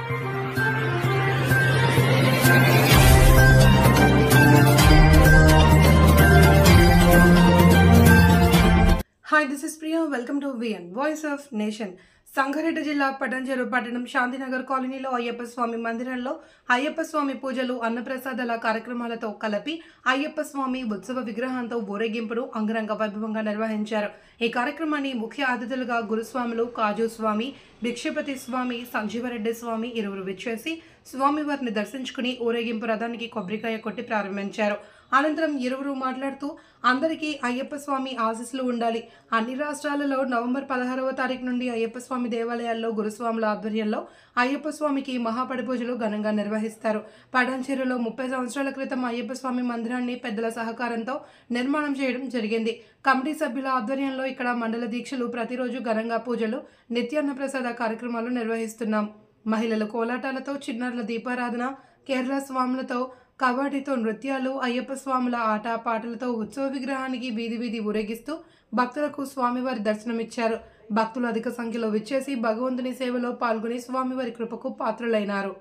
Hi, this is Priya. Welcome to VN Voice of Nation. Sangareddy జిల్లా పటంచెరు పట్టణం శాంతినగర్ కాలనీలో అయ్యప్ప స్వామి మందిరంలో అయ్యప్ప స్వామి పూజలు అన్నప్రసాదాల కార్యక్రమాలతో కలిపి అయ్యప్ప స్వామి ఉత్సవ విగ్రహంతో ఊరేగింపును అంగరంగ వైభవంగా నిర్వహించారు. ఈ కార్యక్రమాన్ని ముఖ్య అతిథులుగా గురుస్వాములు కాజు స్వామి, భిక్షపతి స్వామి, సంజీవరెడ్డి స్వామి ఇరువురు విచ్చేసి స్వామివారిని దర్శించుకుని ఊరేగింపు రథానికి కొబ్బరికాయ కొట్టి ప్రారంభించారు. అనంతరం ఇరువురు మాట్లాడుతూ అందరికీ అయ్యప్ప స్వామి ఆశీస్సులు ఉండాలి. అన్ని రాష్ట్రాలలో నవంబర్ 16వ తారీఖు నుండి అయ్యప్ప స్వామి దేవాలయాల్లో గురుస్వాముల ఆధ్వర్యంలో అయ్యప్ప స్వామికి మహాపడి పూజలు ఘనంగా నిర్వహిస్తారు. పటాన్చెరులో 30 సంవత్సరాల క్రితం అయ్యప్ప స్వామి మందిరాన్ని పెద్దల సహకారంతో నిర్మాణం చేయడం జరిగింది. కమిటీ సభ్యుల ఆధ్వర్యంలో ఇక్కడ మండల దీక్షలు, ప్రతిరోజు ఘనంగా పూజలు, నిత్యాన్న ప్రసాద కార్యక్రమాలు నిర్వహిస్తున్నాం. మహిళల కోలాటాలతో, చిన్నారుల దీపారాధన, కేరళ స్వాములతో, కబడ్డీతో నృత్యాలు, అయ్యప్ప స్వాముల ఆట పాటలతో ఉత్సవ విగ్రహానికి వీధి వీధి ఊరేగిస్తూ భక్తులకు స్వామివారి దర్శనమిచ్చారు. భక్తులు అధిక సంఖ్యలో విచ్చేసి భగవంతుని సేవలో పాల్గొని స్వామివారి కృపకు పాత్రులైనారు.